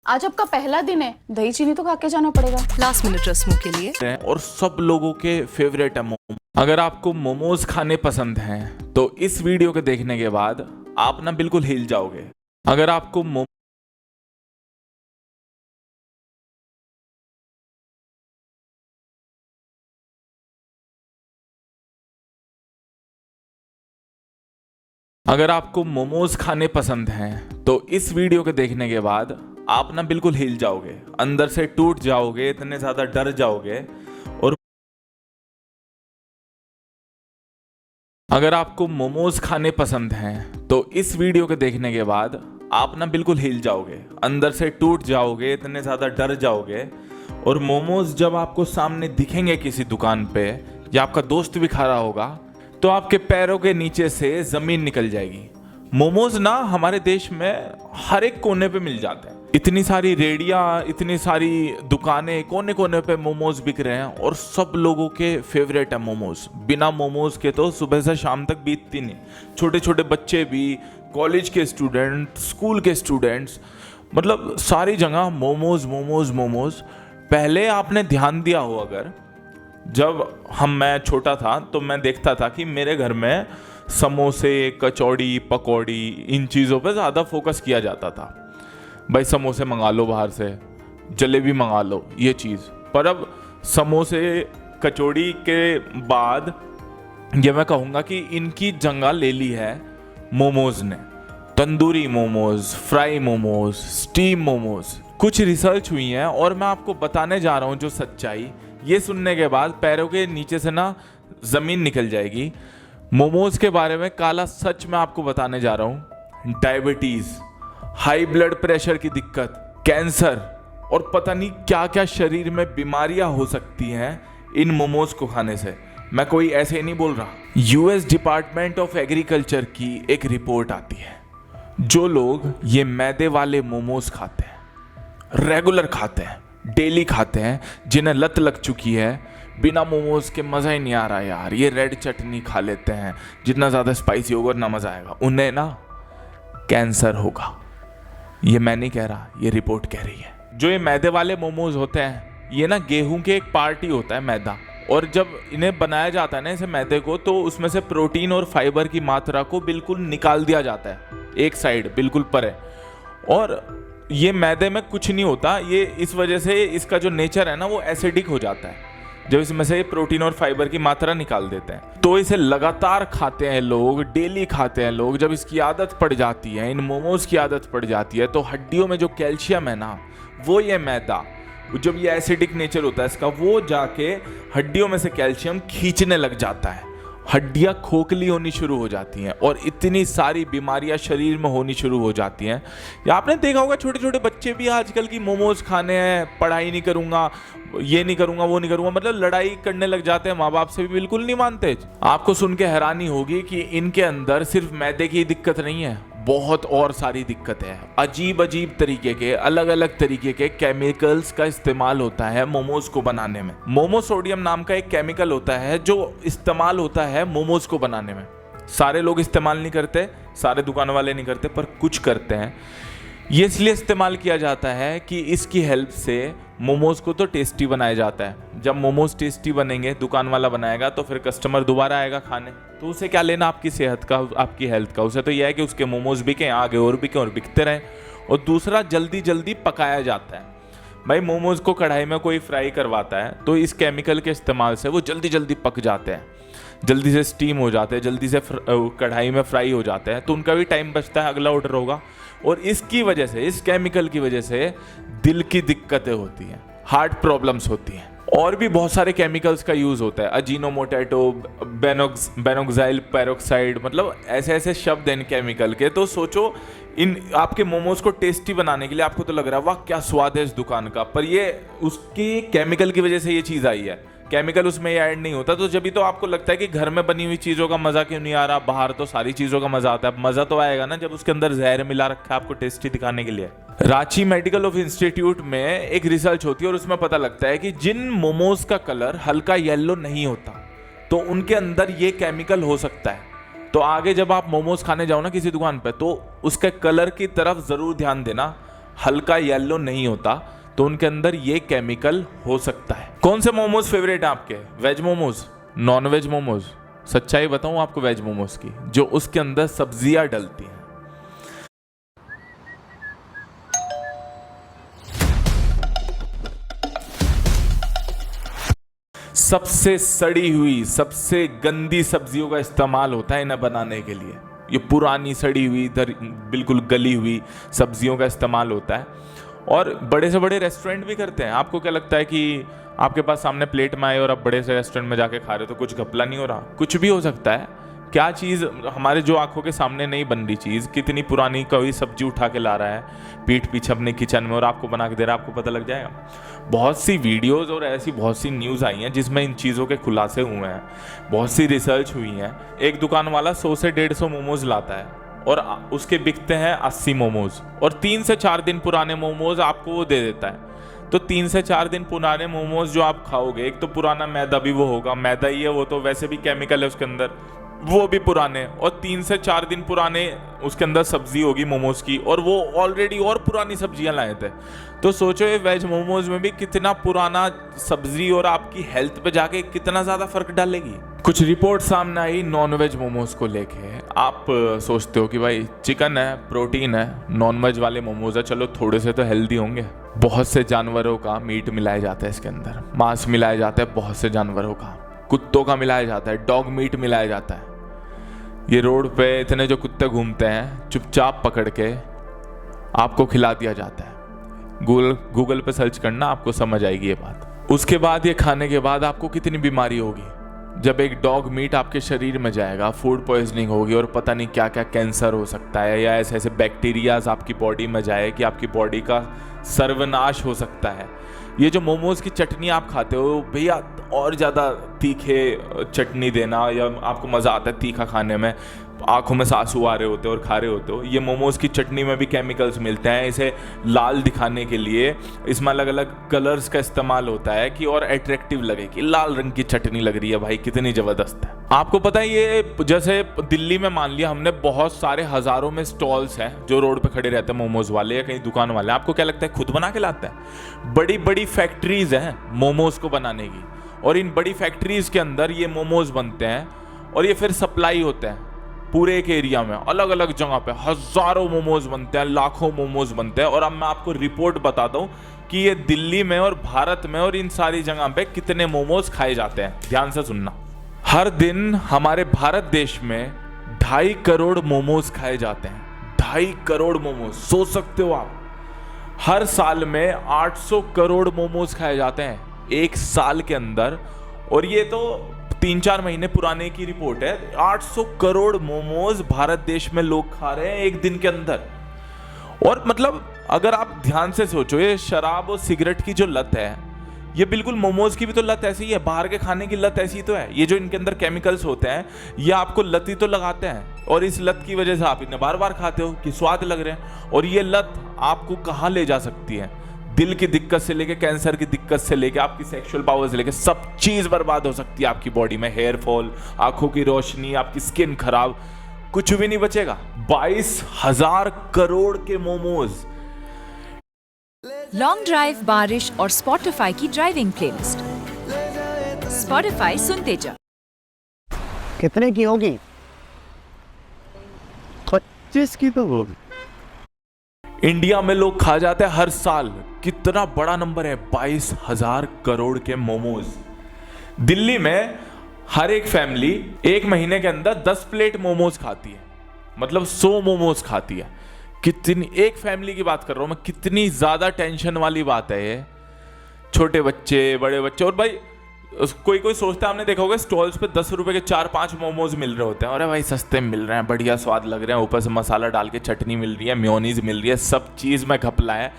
आज आपका पहला दिन है, दही चीनी तो खा के जाना पड़ेगा। लास्ट मिनट रस्मों के लिए और सब लोगों के फेवरेट है मोमो। अगर आपको मोमोज खाने पसंद हैं तो इस वीडियो के देखने के बाद आप ना बिल्कुल हिल जाओगे। अगर आपको मोमोज खाने पसंद हैं तो इस वीडियो के देखने के बाद आप ना बिल्कुल हिल जाओगे, अंदर से टूट जाओगे, इतने ज्यादा डर जाओगे। और अगर आपको मोमोज खाने पसंद हैं तो इस वीडियो के देखने के बाद आप ना बिल्कुल हिल जाओगे, अंदर से टूट जाओगे, इतने ज्यादा डर जाओगे। और मोमोज जब आपको सामने दिखेंगे किसी दुकान पे या आपका दोस्त भी खा रहा होगा तो आपके पैरों के नीचे से जमीन निकल जाएगी। मोमोज ना हमारे देश में हर एक कोने पे मिल जाते हैं। इतनी सारी रेडियां, इतनी सारी दुकानें, कोने कोने पे मोमोज बिक रहे हैं और सब लोगों के फेवरेट है मोमोज। बिना मोमोज के तो सुबह से शाम तक बीतती नहीं। छोटे छोटे बच्चे भी, कॉलेज के स्टूडेंट, स्कूल के स्टूडेंट्स, मतलब सारी जगह मोमोज मोमोज मोमोज। पहले आपने ध्यान दिया हो, अगर जब मैं छोटा था तो मैं देखता था कि मेरे घर में समोसे, कचौड़ी, पकौड़ी, इन चीज़ों पे ज़्यादा फोकस किया जाता था। भाई समोसे मंगा लो बाहर से, जलेबी मंगा लो, ये चीज़। पर अब समोसे, कचौड़ी के बाद ये मैं कहूँगा कि इनकी जगह ले ली है मोमोज ने। Tandoori momos, fry momos, steam momos. कुछ रिसर्च हुई है और मैं आपको बताने जा रहा हूँ जो सच्चाई। ये सुनने के बाद पैरों के नीचे से ना ज़मीन निकल जाएगी। मोमोज के बारे में काला सच मैं आपको बताने जा रहा हूँ। डायबिटीज़, हाई ब्लड प्रेशर की दिक्कत, कैंसर और पता नहीं क्या क्या शरीर में बीमारियां हो सकती हैं इन मोमोज को खाने से। मैं कोई ऐसे ही नहीं बोल रहा। यूएस डिपार्टमेंट ऑफ एग्रीकल्चर की एक रिपोर्ट आती है, जो लोग ये मैदे वाले मोमोज खाते हैं, रेगुलर खाते हैं, डेली खाते हैं, जिन्हें लत लग चुकी है, बिना मोमोज के मज़ा ही नहीं आ रहा यार, ये रेड चटनी खा लेते हैं, जितना ज़्यादा स्पाइसी होगा उतना मज़ा आएगा, उन्हें ना कैंसर होगा। ये मैं नहीं कह रहा, ये रिपोर्ट कह रही है। जो ये मैदे वाले मोमोज होते हैं, ये ना गेहूं के एक पार्ट ही होता है मैदा, और जब इन्हें बनाया जाता है ना इसे मैदे को, तो उसमें से प्रोटीन और फाइबर की मात्रा को बिल्कुल निकाल दिया जाता है एक साइड, बिल्कुल परे। और ये मैदे में कुछ नहीं होता, ये इस वजह से इसका जो नेचर है ना वो एसिडिक हो जाता है जब इसमें से प्रोटीन और फाइबर की मात्रा निकाल देते हैं। तो इसे लगातार खाते हैं लोग, डेली खाते हैं लोग। जब इसकी आदत पड़ जाती है, इन मोमोज की आदत पड़ जाती है, तो हड्डियों में जो कैल्शियम है ना, वो ये मैदा, जब ये एसिडिक नेचर होता है इसका, वो जाके हड्डियों में से कैल्शियम खींचने लग जाता है। हड्डियां खोखली होनी शुरू हो जाती हैं और इतनी सारी बीमारियां शरीर में होनी शुरू हो जाती हैं। या आपने देखा होगा छोटे छोटे बच्चे भी आजकल की मोमोज खाने हैं, पढ़ाई नहीं करूंगा, ये नहीं करूंगा, वो नहीं करूंगा, मतलब लड़ाई करने लग जाते हैं, माँ बाप से भी बिल्कुल नहीं मानते। आपको सुन के हैरानी होगी कि इनके अंदर सिर्फ मैदे की दिक्कत नहीं है, बहुत और सारी दिक्कतें हैं। अजीब अजीब तरीके के, अलग अलग तरीके के केमिकल्स का इस्तेमाल होता है मोमोज को बनाने में। मोमोसोडियम नाम का एक केमिकल होता है जो इस्तेमाल होता है मोमोज को बनाने में। सारे लोग इस्तेमाल नहीं करते, सारे दुकान वाले नहीं करते, पर कुछ करते हैं। ये इसलिए इस्तेमाल किया जाता है कि इसकी हेल्प से मोमोज को तो टेस्टी बनाया जाता है। जब मोमोज टेस्टी बनेंगे, दुकान वाला बनाएगा, तो फिर कस्टमर दोबारा आएगा खाने। तो उसे क्या लेना आपकी सेहत का, आपकी हेल्थ का? उसे तो यह है कि उसके मोमोज बिकें, आगे और बिकें और बिकते रहें। और दूसरा, जल्दी जल्दी पकाया जाता है। भाई मोमोज को कढ़ाई में कोई फ्राई करवाता है तो इस केमिकल के इस्तेमाल से वो जल्दी जल्दी पक जाते हैं, जल्दी से स्टीम हो जाते हैं, जल्दी से कढ़ाई में फ्राई हो जाते हैं, तो उनका भी टाइम बचता है, अगला ऑर्डर होगा। और इसकी वजह से, इस केमिकल की वजह से दिल की दिक्कतें होती हैं, हार्ट प्रॉब्लम्स होती हैं। और भी बहुत सारे केमिकल्स का यूज़ होता है, अजीनोमोटो, बेनोक्साइल पेरोक्साइड, मतलब ऐसे ऐसे शब्द हैं इन केमिकल के। तो सोचो, इन आपके मोमोज को टेस्टी बनाने के लिए आपको तो लग रहा है वाह क्या स्वाद है इस दुकान का, पर ये उसकी केमिकल की वजह से ये चीज़ आई है। केमिकल उसमें ऐड नहीं होता, तो जब भी तो आपको लगता है कि घर में बनी हुई चीज़ों का मज़ा क्यों नहीं आ रहा, बाहर तो सारी चीज़ों का मज़ा आता है। मज़ा तो आएगा ना जब उसके अंदर जहर मिला रखा है आपको टेस्टी दिखाने के लिए। रांची मेडिकल ऑफ इंस्टीट्यूट में एक रिसर्च होती है और उसमें पता लगता है कि जिन मोमोज का कलर हल्का येलो नहीं होता, तो उनके अंदर ये केमिकल हो सकता है। तो आगे जब आप मोमोज खाने जाओ ना किसी दुकान पे, तो उसके कलर की तरफ ज़रूर ध्यान देना। हल्का येलो नहीं होता, तो उनके अंदर ये केमिकल हो सकता है। कौन से मोमोज फेवरेट हैं आपके? Veg momos, non veg momos? सच्चाई बताऊं आपको वेज मोमोज की, जो उसके अंदर सब्जियां डलती हैं। सबसे सड़ी हुई, सबसे गंदी सब्जियों का इस्तेमाल होता है इन्हें बनाने के लिए। ये पुरानी सड़ी हुई, बिल्कुल गली हुई सब्जियों का इस्तेमाल होता है, और बड़े से बड़े रेस्टोरेंट भी करते हैं। आपको क्या लगता है कि आपके पास सामने प्लेट में आए और आप बड़े से रेस्टोरेंट में जाके खा रहे हो तो कुछ घपला नहीं हो रहा? कुछ भी हो सकता है। क्या चीज़ हमारे जो आंखों के सामने नहीं बन रही चीज़, कितनी पुरानी कोई सब्जी उठा के ला रहा है पीठ पीछे अपने किचन में और आपको बना के दे रहा है, आपको पता लग जाएगा। बहुत सी वीडियोस और ऐसी बहुत सी न्यूज़ आई हैं जिसमें इन चीज़ों के खुलासे हुए हैं, बहुत सी रिसर्च हुई हैं। एक दुकान वाला 100 से 150 मोमोज लाता है और उसके बिकते हैं 80 मोमोज, और 3 से 4 दिन पुराने मोमोज आपको वो दे देता है। तो 3 से 4 दिन पुराने मोमोज जो आप खाओगे, एक तो पुराना मैदा भी वो होगा, मैदा ही है वो, तो वैसे भी केमिकल है उसके अंदर, वो भी पुराने, और 3 से 4 दिन पुराने उसके अंदर सब्जी होगी मोमोज की, और वो ऑलरेडी और पुरानी सब्जियां लाए थे। तो सोचो ये वेज मोमोज में भी कितना पुराना सब्जी और आपकी हेल्थ पे जाके कितना ज़्यादा फर्क डालेगी। कुछ रिपोर्ट सामने आई नॉन वेज मोमोज को लेके। आप सोचते हो कि भाई चिकन है, प्रोटीन है, नॉन वेज वाले मोमोज है, चलो थोड़े से तो हेल्दी होंगे। बहुत से जानवरों का मीट मिलाया जाता है इसके अंदर, मांस मिलाया जाता है, बहुत से जानवरों का, कुत्तों का मिलाया जाता है, डॉग मीट मिलाया जाता है। ये रोड पे इतने जो कुत्ते घूमते हैं, चुपचाप पकड़ के आपको खिला दिया जाता है। गूगल पे सर्च करना, आपको समझ आएगी ये बात। उसके बाद ये खाने के बाद आपको कितनी बीमारी होगी। जब एक डॉग मीट आपके शरीर में जाएगा, फूड पॉइजनिंग होगी और पता नहीं क्या क्या कैंसर हो सकता है, या ऐसे ऐसे बैक्टीरियाज आपकी बॉडी में जाए कि आपकी बॉडी का सर्वनाश हो सकता है। ये जो मोमोज की चटनी आप खाते हो भैया, और ज़्यादा तीखे चटनी देना, या आपको मज़ा आता है तीखा खाने में, आंखों में आंसू आ रहे होते हो और खा रहे होते हो, ये मोमोज की चटनी में भी केमिकल्स मिलते हैं। इसे लाल दिखाने के लिए इसमें अलग अलग कलर्स का इस्तेमाल होता है कि और अट्रैक्टिव लगे कि लाल रंग की चटनी लग रही है भाई, कितनी ज़बरदस्त है। आपको पता है ये जैसे दिल्ली में मान लिया हमने, बहुत सारे हज़ारों में स्टॉल्स हैं जो रोड पे खड़े रहते हैं मोमोज वाले या कहीं दुकान वाले। आपको क्या लगता है खुद बना के लाते हैं? बड़ी बड़ी फैक्ट्रीज हैं मोमोज को बनाने की, और इन बड़ी फैक्ट्रीज के अंदर ये मोमोज बनते हैं और ये फिर सप्लाई होते हैं पूरे एक एरिया में, अलग अलग जगह पे हजारों मोमोज बनते हैं, लाखों मोमोज बनते हैं। और अब मैं आपको रिपोर्ट बताता हूँ कि ये दिल्ली में और भारत में और इन सारी जगह पे कितने मोमोज खाए जाते हैं। ध्यान से सुनना। हर दिन हमारे भारत देश में 2.5 करोड़ मोमोज खाए जाते हैं। 2.5 करोड़ मोमोज, सोच सकते हो आप। हर साल में 800 करोड़ मोमोज खाए जाते हैं एक साल के अंदर, और ये तो 3-4 महीने पुराने की रिपोर्ट है। 800 करोड़ मोमोज भारत देश में लोग खा रहे हैं एक दिन के अंदर। और मतलब अगर आप ध्यान से सोचो, ये शराब और सिगरेट की जो लत है, ये बिल्कुल मोमोज की भी तो लत ऐसी ही है, बाहर के खाने की लत ऐसी तो है। ये जो इनके अंदर केमिकल्स होते हैं, ये आपको लत ही तो लगाते हैं, और इस लत की वजह से आप इन्हें बार बार खाते हो कि स्वाद लग रहे हैं। और ये लत आपको कहाँ ले जा सकती है? दिल की दिक्कत से लेके कैंसर की दिक्कत से लेके आपकी सेक्सुअल पावर से लेके सब चीज बर्बाद हो सकती है आपकी बॉडी में। हेयर फॉल, आंखों की रोशनी, आपकी स्किन खराब, कुछ भी नहीं बचेगा। 22,000 करोड़ के मोमोज। लॉन्ग ड्राइव, बारिश और स्पॉटिफाई की ड्राइविंग प्लेलिस्ट। स्पॉटिफाई सुनते जा। कितने की होगी? 25 की तो होगी। इंडिया में लोग खा जाते हैं हर साल, कितना बड़ा नंबर है, 22,000 करोड़ के मोमोज। दिल्ली में हर एक फैमिली एक महीने के अंदर 10 प्लेट मोमोज खाती है, मतलब 100 मोमोज खाती है। कितनी, एक फैमिली की बात कर रहा हूं मैं, कितनी ज्यादा टेंशन वाली बात है ये। छोटे बच्चे, बड़े बच्चे, और भाई कोई कोई सोचता है, आपने देखा होगा स्टॉल्स पे 10 रुपए के 4-5 मोमोज मिल रहे होते हैं। अरे भाई सस्ते मिल रहे हैं, बढ़िया स्वाद लग रहे हैं, ऊपर से मसाला डाल के चटनी मिल रही है, मेयोनीज मिल रही है, सब चीज़ में घपला है।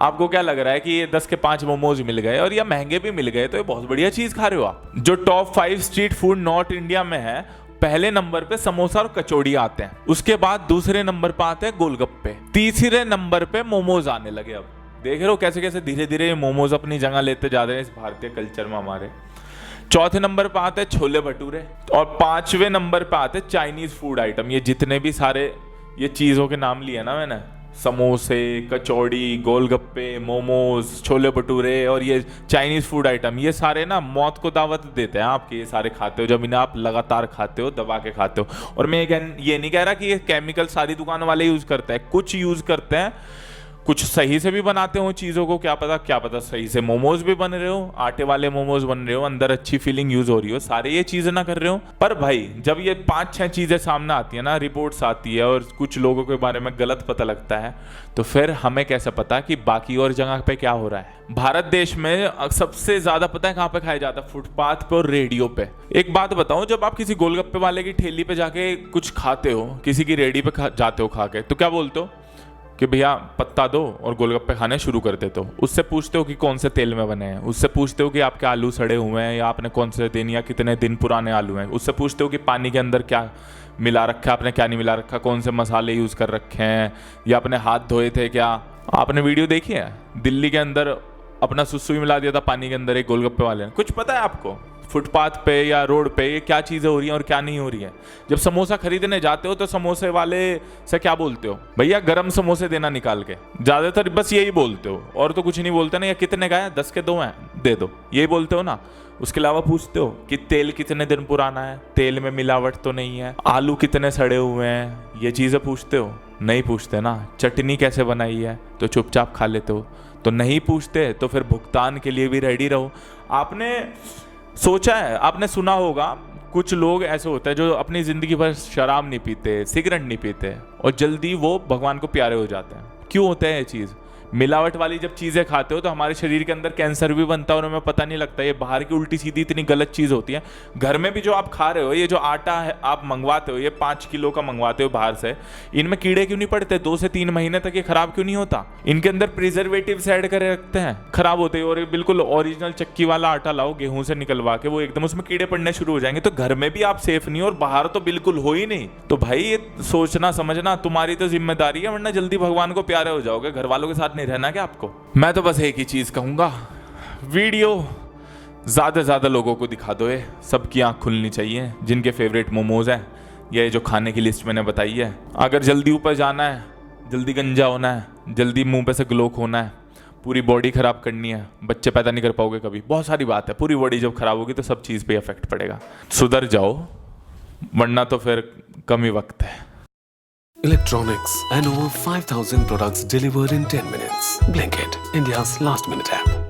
आपको क्या लग रहा है कि ये 10 के 5 मोमोज मिल गए और ये महंगे भी मिल गए तो ये बहुत बढ़िया चीज़ खा रहे हो आप। जो top 5 street food north India में है, पहले नंबर पे समोसा और कचौड़ी आते हैं, उसके बाद दूसरे नंबर पे आते हैं गोलगप्पे, तीसरे नंबर पे मोमोज आने लगे। अब देख रहे हो कैसे कैसे धीरे धीरे मोमोज अपनी जगह लेते जा रहे हैं इस भारतीय कल्चर में हमारे। चौथे नंबर पे आते हैं छोले भटूरे, और 5वें नंबर पे आते हैं चाइनीज फूड आइटम। ये जितने भी सारे ये चीज़ों के नाम लिए ना मैंने, समोसे, कचौड़ी, गोलगप्पे, मोमोज, छोले भटूरे और ये चाइनीज़ फूड आइटम, ये सारे ना मौत को दावत देते हैं आपके। ये सारे खाते हो जब इन्हें आप लगातार खाते हो, दबा के खाते हो। और मैं ये नहीं कह रहा कि ये केमिकल सारी दुकान वाले यूज़ करते हैं, कुछ यूज़ करते हैं, कुछ सही से भी बनाते हो चीज़ों को, क्या पता सही से मोमोज भी बन रहे हो, आटे वाले मोमोज बन रहे हो, अंदर अच्छी फीलिंग यूज हो रही हो, सारे ये चीज़ें ना कर रहे हो। पर भाई जब ये 5-6 चीज़ें सामने आती है ना, रिपोर्ट्स आती है और कुछ लोगों के बारे में गलत पता लगता है, तो फिर हमें कैसे पता कि बाकी और जगह पे क्या हो रहा है। भारत देश में सबसे ज़्यादा पता है कहाँ पे खाया जाता है? फुटपाथ पे और रेडियो पे। एक बात बताओ, जब आप किसी गोलगप्पे वाले की ठेली पे जाके कुछ खाते हो, किसी की रेडी पे जाते हो खा के, तो क्या बोलते हो कि भैया पत्ता दो और गोलगप्पे खाने शुरू कर देते हो। उससे पूछते हो कि कौन से तेल में बने हैं, उससे पूछते हो कि आपके आलू सड़े हुए हैं या आपने कौन से दिन या कितने दिन पुराने आलू हैं, उससे पूछते हो कि पानी के अंदर क्या मिला रखा है, आपने क्या नहीं मिला रखा, कौन से मसाले यूज़ कर रखे हैं, या आपने हाथ धोए थे क्या। आपने वीडियो देखी है दिल्ली के अंदर अपना सुसु मिला दिया था पानी के अंदर एक गोलगप्पे वाले ने? कुछ पता है आपको फुटपाथ पे या रोड पे ये क्या चीज़ें हो रही हैं और क्या नहीं हो रही है? जब समोसा खरीदने जाते हो तो समोसे वाले से क्या बोलते हो? भैया गरम समोसे देना निकाल के, ज़्यादातर बस यही बोलते हो और तो कुछ नहीं बोलते ना। या कितने का है? 10 के 2 हैं, दे दो, यही बोलते हो ना। उसके अलावा पूछते हो कि तेल कितने दिन पुराना है, तेल में मिलावट तो नहीं है, आलू कितने सड़े हुए हैं, ये चीज़ें पूछते हो? नहीं पूछते ना। चटनी कैसे बनाई है, तो चुपचाप खा लेते हो। तो नहीं पूछते तो फिर भुगतान के लिए भी रेडी रहो। आपने सोचा है, आपने सुना होगा कुछ लोग ऐसे होते हैं जो अपनी ज़िंदगी भर शराब नहीं पीते, सिगरेट नहीं पीते और जल्दी वो भगवान को प्यारे हो जाते हैं। क्यों होता है ये चीज़? मिलावट वाली जब चीज़ें खाते हो तो हमारे शरीर के अंदर कैंसर भी बनता है और हमें पता नहीं लगता। ये बाहर की उल्टी सीधी इतनी गलत चीज़ होती है। घर में भी जो आप खा रहे हो, ये जो आटा है आप मंगवाते हो, ये 5 किलो का मंगवाते हो बाहर से, इनमें कीड़े क्यों नहीं पड़ते? 2 से 3 महीने तक ये खराब क्यों नहीं होता? इनके अंदर प्रिजर्वेटिव्स ऐड करे रखते हैं, खराब होते हैं। और बिल्कुल ओरिजिनल चक्की वाला आटा लाओ गेहूं से निकलवा के, वो एकदम उसमें कीड़े पड़ने शुरू हो जाएंगे। तो घर में भी आप सेफ नहीं और बाहर तो बिल्कुल हो ही नहीं। तो भाई ये सोचना समझना तुम्हारी तो जिम्मेदारी है, वरना जल्दी भगवान को प्यारे हो जाओगे। घर वालों के साथ नहीं रहना क्या आपको? मैं तो बस एक ही चीज़ कहूँगा, वीडियो ज़्यादा से ज़्यादा लोगों को दिखा दो। ये सबकी आँख खुलनी चाहिए जिनके फेवरेट मोमोज़ हैं, ये जो खाने की लिस्ट मैंने बताई है। अगर जल्दी ऊपर जाना है, जल्दी गंजा होना है, जल्दी मुंह पे से ग्लो होना है, पूरी बॉडी ख़राब करनी है, बच्चे पैदा नहीं कर पाओगे कभी, बहुत सारी बात है। पूरी बॉडी जब ख़राब होगी तो सब चीज़ पे इफेक्ट पड़ेगा। सुधर जाओ वरना तो फिर कम ही वक्त है। Electronics and over 5,000 products delivered in 10 minutes. Blinkit, India's last minute app.